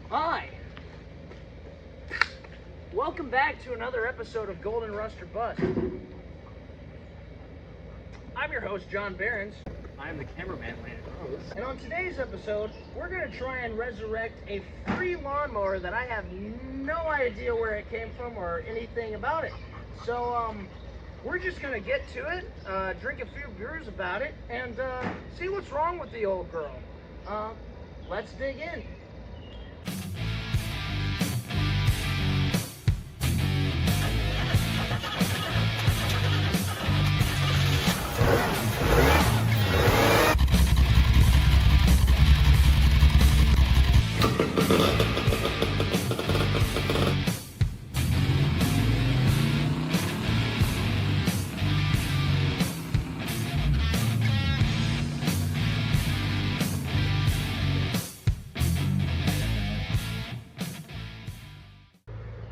Hi! Welcome back to another episode of Golden Rust or Bust. I'm your host, John Behrens. I'm the cameraman, Landon Rose. And on today's episode, we're going to try and resurrect a free lawnmower that I have no idea where it came from or anything about it. So, we're just going to get to it, drink a few beers about it, and see what's wrong with the old girl. Let's dig in.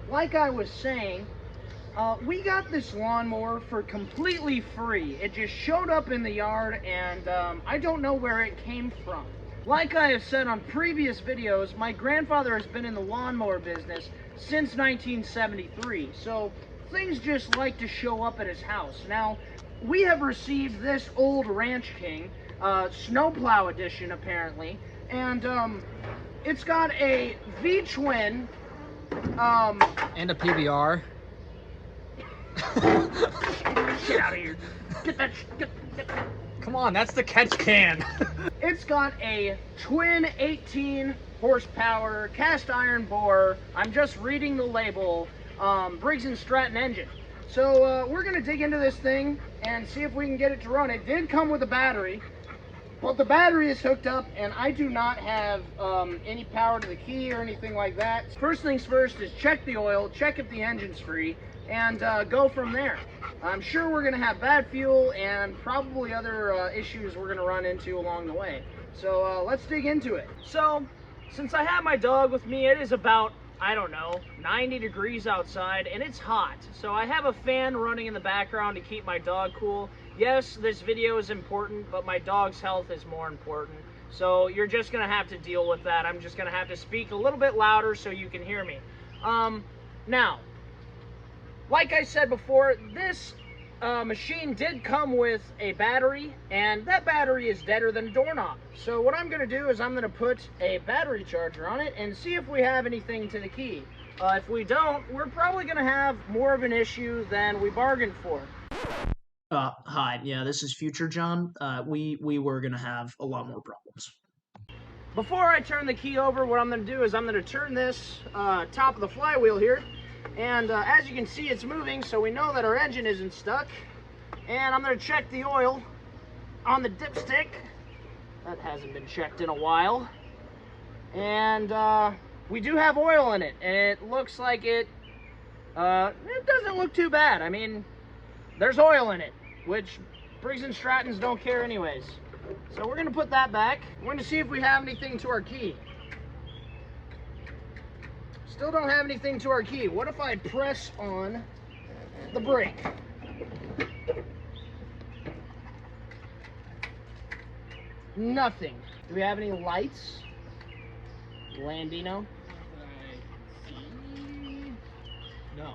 Like I was saying, we got this lawnmower for completely free. It just showed up in the yard, and I don't know where it came from. Like I have said on previous videos, my grandfather has been in the lawnmower business since 1973, so things just like to show up at his house. Now, we have received this old Ranch King, snowplow edition apparently, and it's got a V-twin, And a PBR. Get out of here. Get that Come on, that's the catch can. It's got a twin 18 horsepower cast iron bore. I'm just reading the label. Briggs & Stratton engine. So we're gonna dig into this thing and see if we can get it to run. It did come with a battery, but the battery is hooked up and I do not have any power to the key or anything like that. First things first is check the oil, check if the engine's free, and go from there. I'm sure we're gonna have bad fuel and probably other issues we're gonna run into along the way. So let's dig into it. So, since I have my dog with me, it is about, I don't know, 90 degrees outside and it's hot. So I have a fan running in the background to keep my dog cool. Yes, this video is important, but my dog's health is more important. So you're just gonna have to deal with that. I'm just gonna have to speak a little bit louder so you can hear me. Now, like I said before, this machine did come with a battery, and that battery is deader than a doorknob. So what I'm gonna do is I'm gonna put a battery charger on it and see if we have anything to the key. If we don't, we're probably gonna have more of an issue than we bargained for. Hi, yeah, this is future John. We were gonna have a lot more problems. Before I turn the key over, what I'm gonna do is I'm gonna turn this top of the flywheel here, and as you can see, it's moving, so we know that our engine isn't stuck. And I'm gonna check the oil on the dipstick. That hasn't been checked in a while. And we do have oil in it, and it looks like it doesn't look too bad. I mean, there's oil in it, which Briggs & Strattons don't care anyways. So we're gonna put that back. We're gonna see if we have anything to our key. Still don't have anything to our key. What if I press on the brake? Nothing. Do we have any lights? Landino? No.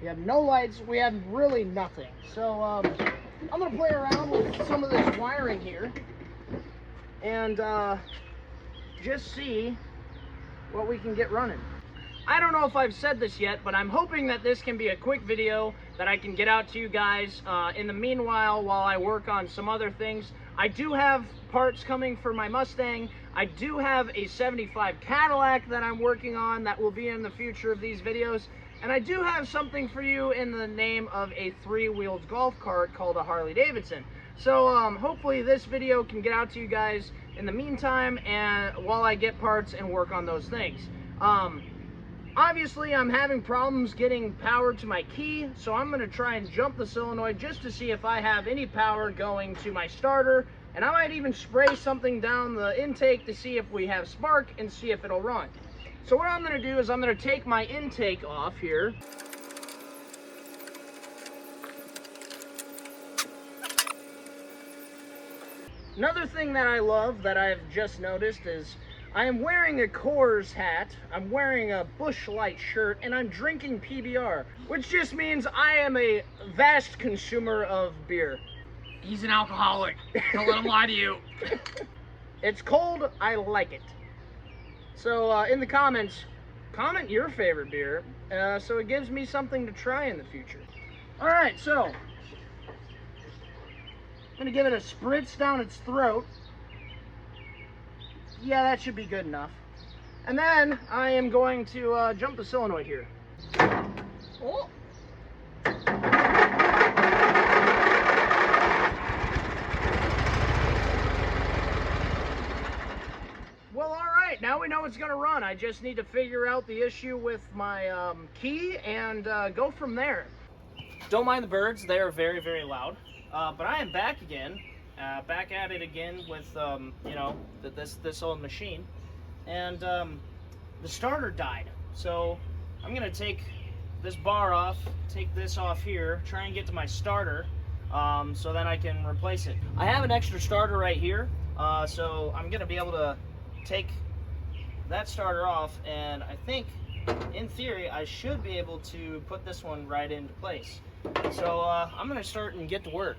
We have no lights. We have really nothing. So I'm gonna play around with some of this wiring here and just see what we can get running. I don't know if I've said this yet, but I'm hoping that this can be a quick video that I can get out to you guys. In the meanwhile, while I work on some other things, I do have parts coming for my Mustang. I do have a 75 Cadillac that I'm working on that will be in the future of these videos. And I do have something for you in the name of a three-wheeled golf cart called a Harley Davidson. So hopefully this video can get out to you guys in the meantime, and while I get parts and work on those things. Obviously, I'm having problems getting power to my key, so I'm going to try and jump the solenoid just to see if I have any power going to my starter, and I might even spray something down the intake to see if we have spark and see if it'll run. So what I'm going to do is I'm going to take my intake off here. Another thing that I love that I've just noticed is I am wearing a Coors hat, I'm wearing a Busch Light shirt, and I'm drinking PBR, which just means I am a vast consumer of beer. He's an alcoholic. Don't let him lie to you. It's cold, I like it. So in the comments, comment your favorite beer, so it gives me something to try in the future. All right, so I'm gonna give it a spritz down its throat. Yeah, that should be good enough. And then I am going to jump the solenoid here. Oh. Well, all right, now we know it's gonna run. I just need to figure out the issue with my key and go from there. Don't mind the birds, they are very, very loud. But I am back again, back at it again with, you know, this old machine. And the starter died. So I'm gonna take this bar off, take this off here, try and get to my starter, so then I can replace it. I have an extra starter right here, so I'm gonna be able to take that starter off, and I think in theory I should be able to put this one right into place. So I'm gonna start and get to work.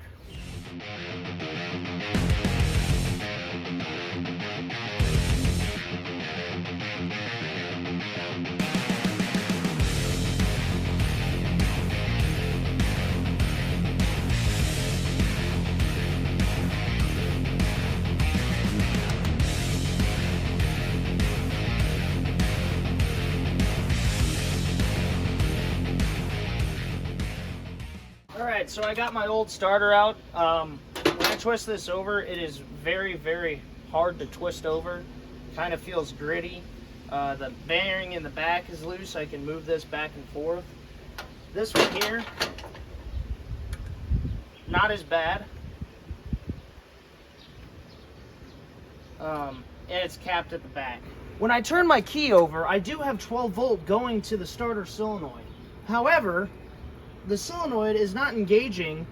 Alright, so I got my old starter out. When I twist this over, it is very, very hard to twist over. Kind of feels gritty. The bearing in the back is loose. I can move this back and forth. This one here, not as bad. And it's capped at the back. When I turn my key over, I do have 12 volt going to the starter solenoid. However, the solenoid is not engaging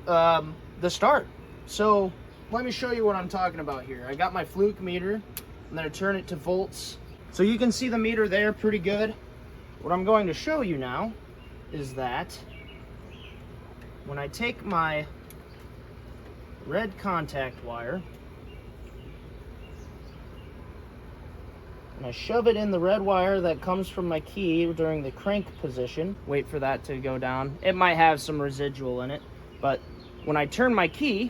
the start. So let me show you what I'm talking about here. I got my fluke meter. I'm going to turn it to volts. So you can see the meter there pretty good. What I'm going to show you now is that when I take my red contact wire and I shove it in the red wire that comes from my key during the crank position. Wait for that to go down. It might have some residual in it, but when I turn my key,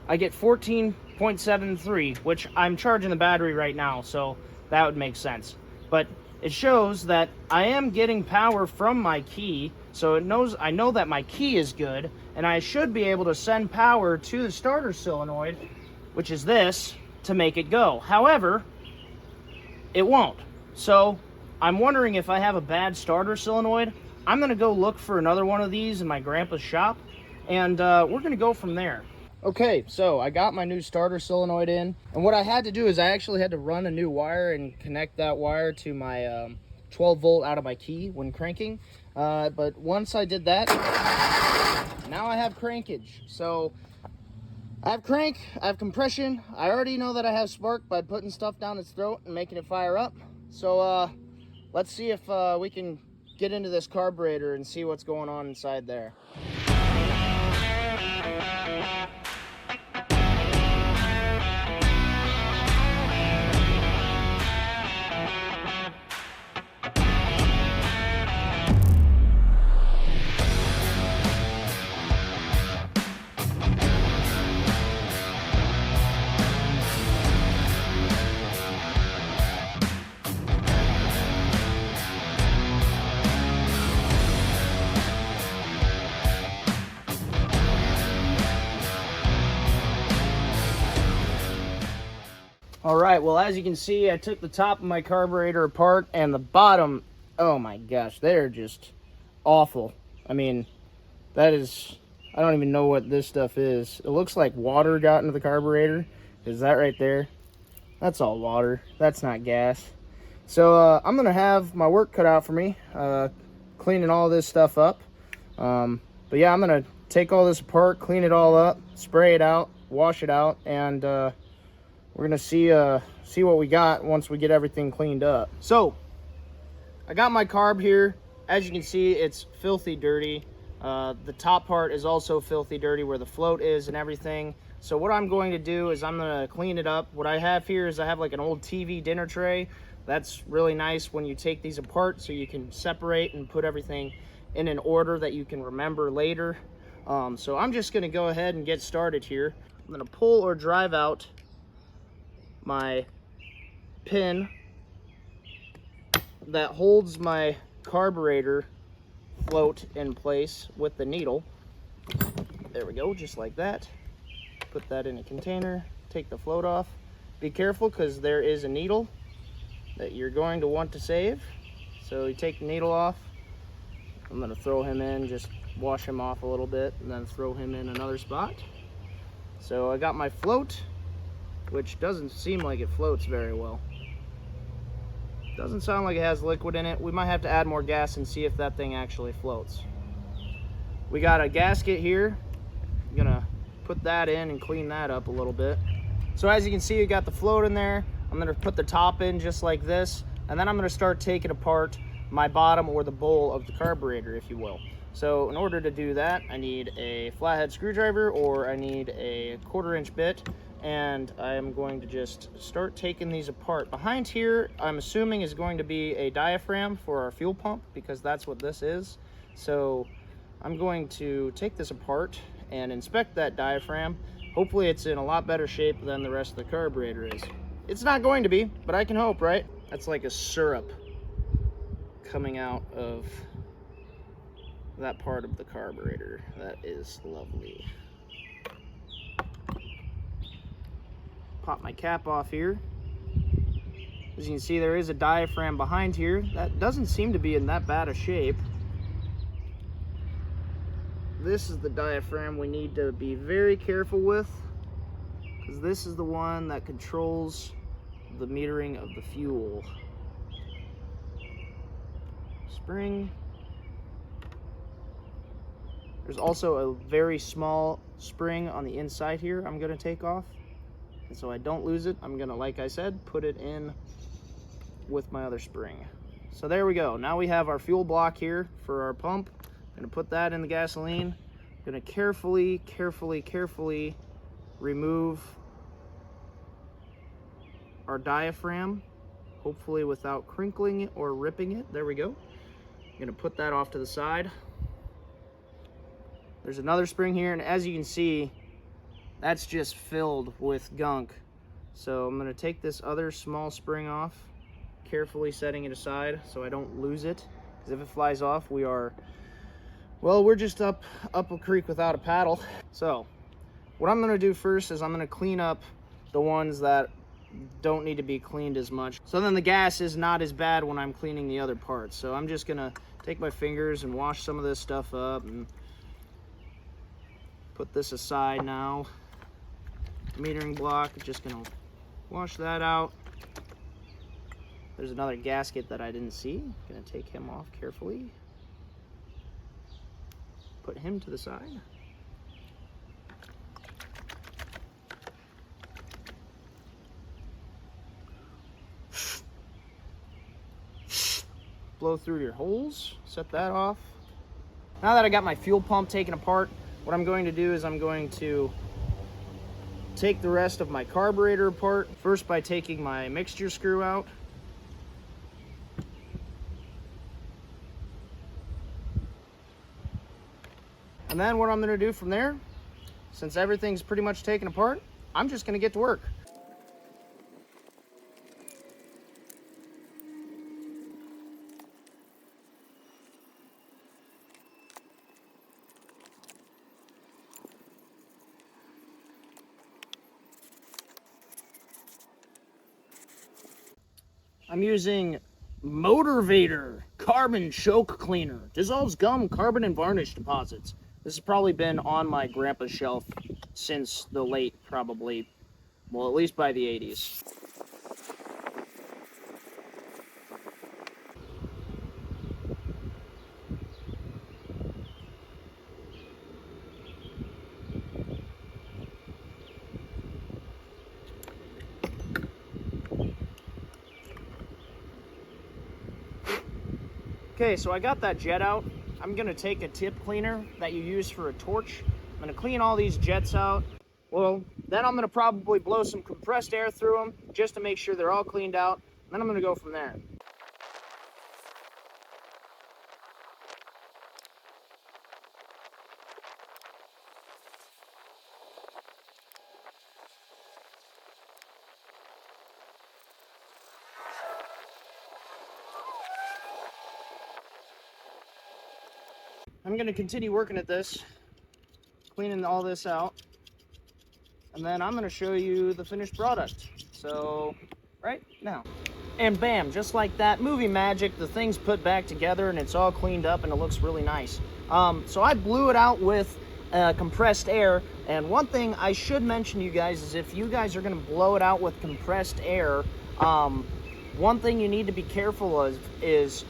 I get 14.73, which I'm charging the battery right now, so that would make sense. But it shows that I am getting power from my key, so I know that my key is good, and I should be able to send power to the starter solenoid, which is this, to make it go. However, it won't. So I'm wondering if I have a bad starter solenoid. I'm gonna go look for another one of these in my grandpa's shop, and we're gonna go from there. Okay, so I got my new starter solenoid in, and what I had to do is I actually had to run a new wire and connect that wire to my 12 volt out of my key when cranking. But once I did that, now I have crankage. So I have crank, I have compression. I already know that I have spark by putting stuff down its throat and making it fire up. So let's see if we can get into this carburetor and see what's going on inside there. All right, well, as you can see, I took the top of my carburetor apart, and the bottom, oh my gosh, they're just awful. I mean, that is, I don't even know what this stuff is. It looks like water got into the carburetor. Is that right there? That's all water. That's not gas. So I'm gonna have my work cut out for me, cleaning all this stuff up. But yeah, I'm gonna take all this apart, clean it all up, spray it out, wash it out, and we're gonna see what we got once we get everything cleaned up. So I got my carb here. As you can see, it's filthy dirty. The top part is also filthy dirty where the float is and everything. So what I'm going to do is I'm gonna clean it up. What I have here is I have like an old TV dinner tray. That's really nice when you take these apart, so you can separate and put everything in an order that you can remember later. So I'm just gonna go ahead and get started here. I'm gonna pull or drive out my pin that holds my carburetor float in place with the needle. There we go, just like that. Put that in a container, take the float off. Be careful because there is a needle that you're going to want to save. So you take the needle off. I'm gonna throw him in, just wash him off a little bit and then throw him in another spot. So I got my float, which doesn't seem like it floats very well. Doesn't sound like it has liquid in it. We might have to add more gas and see if that thing actually floats. We got a gasket here. I'm gonna put that in and clean that up a little bit. So as you can see, you got the float in there. I'm gonna put the top in just like this, and then I'm gonna start taking apart my bottom or the bowl of the carburetor, if you will. So in order to do that, I need a flathead screwdriver or I need a 1/4-inch bit, and I'm going to just start taking these apart. Behind here, I'm assuming is going to be a diaphragm for our fuel pump, because that's what this is. So I'm going to take this apart and inspect that diaphragm. Hopefully it's in a lot better shape than the rest of the carburetor is. It's not going to be, but I can hope, right? That's like a syrup coming out of that part of the carburetor. That is lovely. Pop my cap off here. As you can see, there is a diaphragm behind here. That doesn't seem to be in that bad a shape. This is the diaphragm we need to be very careful with, because this is the one that controls the metering of the fuel. Spring. There's also a very small spring on the inside here I'm going to take off. And so I don't lose it, I'm going to, like I said, put it in with my other spring. So there we go. Now we have our fuel block here for our pump. I'm going to put that in the gasoline. I'm going to carefully remove our diaphragm, hopefully without crinkling it or ripping it. There we go. I'm going to put that off to the side. There's another spring here, and as you can see, that's just filled with gunk. So I'm going to take this other small spring off, carefully setting it aside so I don't lose it, because if it flies off, we're just up a creek without a paddle. So what I'm going to do first is I'm going to clean up the ones that don't need to be cleaned as much, so then the gas is not as bad when I'm cleaning the other parts. So I'm just going to take my fingers and wash some of this stuff up and put this aside now. Metering block, just gonna wash that out. There's another gasket that I didn't see. Gonna take him off carefully. Put him to the side. Blow through your holes, set that off. Now that I got my fuel pump taken apart, what I'm going to do is I'm going to take the rest of my carburetor apart, first by taking my mixture screw out. And then what I'm going to do from there, since everything's pretty much taken apart, I'm just going to get to work. I'm using Motivator Carbon Choke Cleaner. Dissolves gum, carbon, and varnish deposits. This has probably been on my grandpa's shelf since the late, probably, well, at least by the 80s. Okay, so I got that jet out. I'm gonna take a tip cleaner that you use for a torch. I'm gonna clean all these jets out. Well, then I'm gonna probably blow some compressed air through them just to make sure they're all cleaned out. Then I'm gonna go from there. I'm going to continue working at this, cleaning all this out, and then I'm going to show you the finished product. So, right now. And bam, just like that, movie magic, the thing's put back together and it's all cleaned up and it looks really nice. So I blew it out with compressed air, and one thing I should mention to you guys is if you guys are going to blow it out with compressed air, one thing you need to be careful of is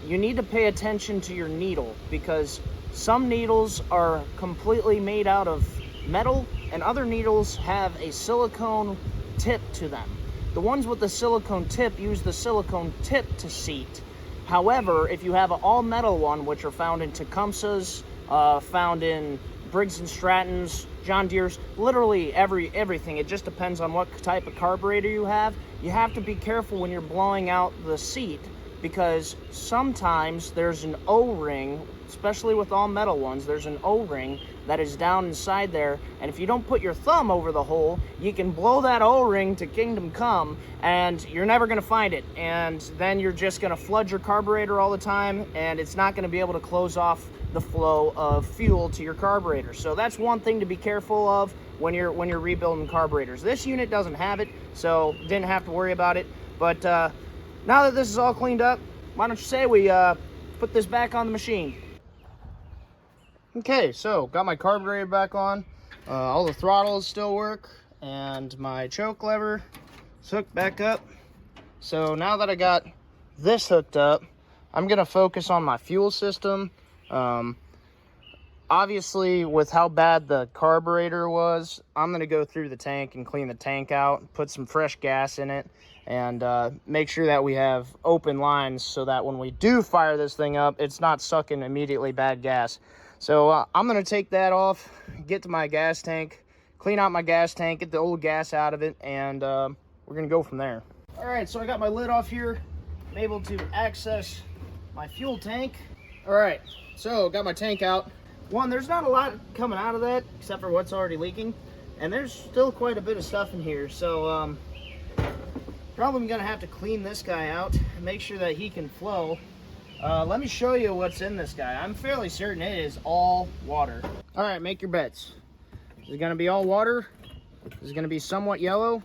you need to pay attention to your needle, because some needles are completely made out of metal and other needles have a silicone tip to them. The ones with the silicone tip use the silicone tip to seat. However, if you have an all metal one, which are found in Tecumseh's, found in Briggs & Stratton's, John Deere's, literally everything, it just depends on what type of carburetor you have to be careful when you're blowing out the seat, because sometimes there's an O-ring, especially with all metal ones, there's an O-ring that is down inside there, and if you don't put your thumb over the hole, you can blow that O-ring to kingdom come, and you're never going to find it, and then you're just going to flood your carburetor all the time, and it's not going to be able to close off the flow of fuel to your carburetor. So that's one thing to be careful of when you're rebuilding carburetors. This unit doesn't have it, so didn't have to worry about it, but now that this is all cleaned up, why don't you say we put this back on the machine? Okay, so got my carburetor back on. All the throttles still work, and my choke lever is hooked back up. So now that I got this hooked up, I'm gonna focus on my fuel system. Obviously, with how bad the carburetor was, I'm gonna go through the tank and clean the tank out, put some fresh gas in it, and make sure that we have open lines so that when we do fire this thing up, it's not sucking immediately bad gas. So I'm going to take that off, get to my gas tank, clean out my gas tank, get the old gas out of it, and we're going to go from there. All right, so I got my lid off here. I'm able to access my fuel tank. All right, so got my tank out. One, there's not a lot coming out of that except for what's already leaking, and there's still quite a bit of stuff in here. So probably going to have to clean this guy out and make sure that he can flow. Let me show you what's in this guy. I'm fairly certain it is all water. All right, make your bets. Is it going to be all water? Is it going to be somewhat yellow?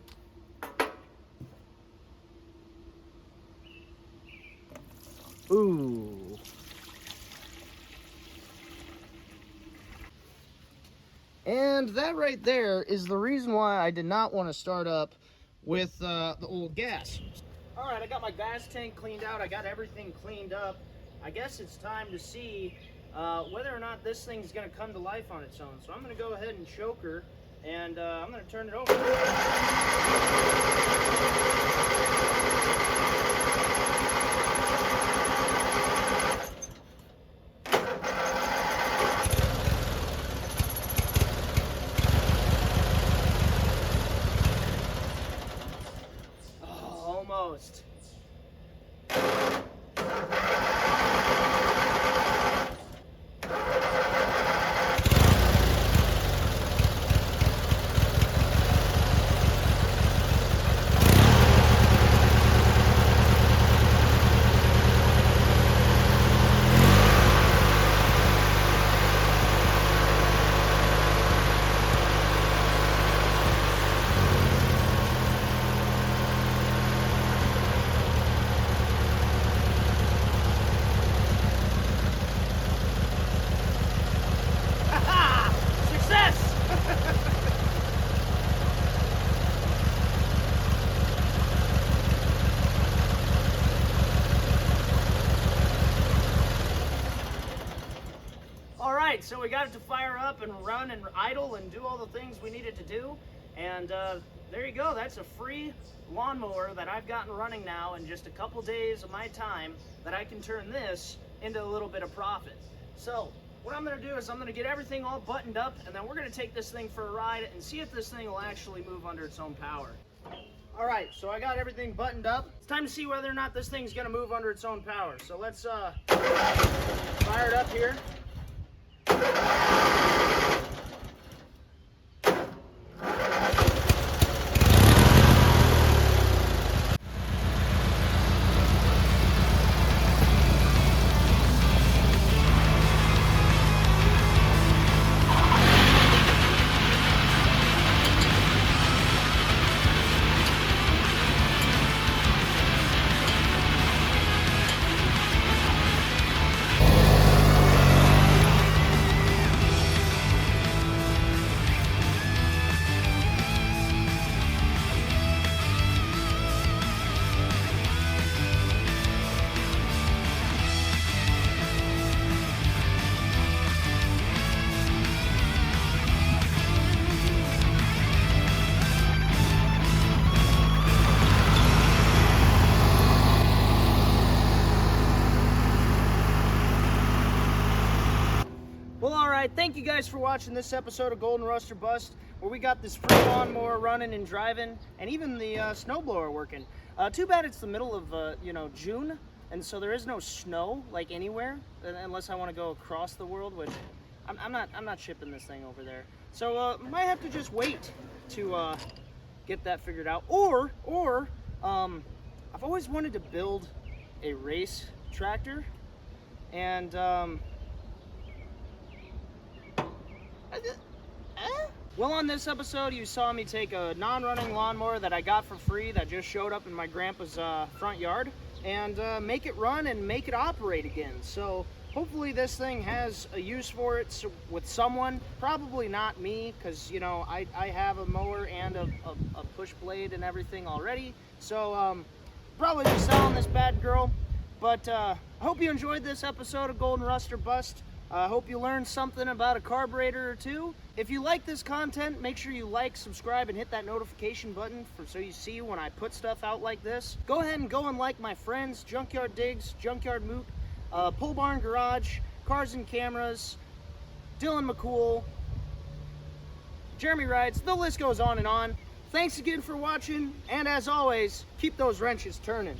Ooh. And that right there is the reason why I did not want to start up with the old gas. All right, I got my gas tank cleaned out. I got everything cleaned up. I guess it's time to see whether or not this thing's going to come to life on its own. So I'm going to go ahead and choke her, and I'm going to turn it over. Almost. So we got it to fire up and run and idle and do all the things we needed to do, and there you go. That's a free lawnmower that I've gotten running now in just a couple days of my time, that I can turn this into a little bit of profit. So what I'm going to do is I'm going to get everything all buttoned up, and then we're going to take this thing for a ride and see if this thing will actually move under its own power. All right, so I got everything buttoned up. It's time to see whether or not this thing's going to move under its own power. So let's fire it up here. Well, all right, thank you guys for watching this episode of Golden Rust or Bust, where we got this free lawnmower running and driving, and even the snowblower working. Too bad it's the middle of June, and so there is no snow like anywhere, unless I want to go across the world, which I'm not shipping this thing over there. So might have to just wait to get that figured out. Or I've always wanted to build a race tractor, and well, on this episode, you saw me take a non-running lawnmower that I got for free that just showed up in my grandpa's front yard, and make it run and make it operate again. So hopefully this thing has a use for it with someone. Probably not me, because I have a mower and a push blade and everything already. So probably be selling this bad girl. But I hope you enjoyed this episode of Golden Rust or Bust. I hope you learned something about a carburetor or two. If you like this content, make sure you like, subscribe, and hit that notification button so you see when I put stuff out like this. Go ahead and go and like my friends, Junkyard Digs, Junkyard Mook, Pole Barn Garage, Cars and Cameras, Dylan McCool, Jeremy Rhydes. The list goes on and on. Thanks again for watching, and as always, keep those wrenches turning.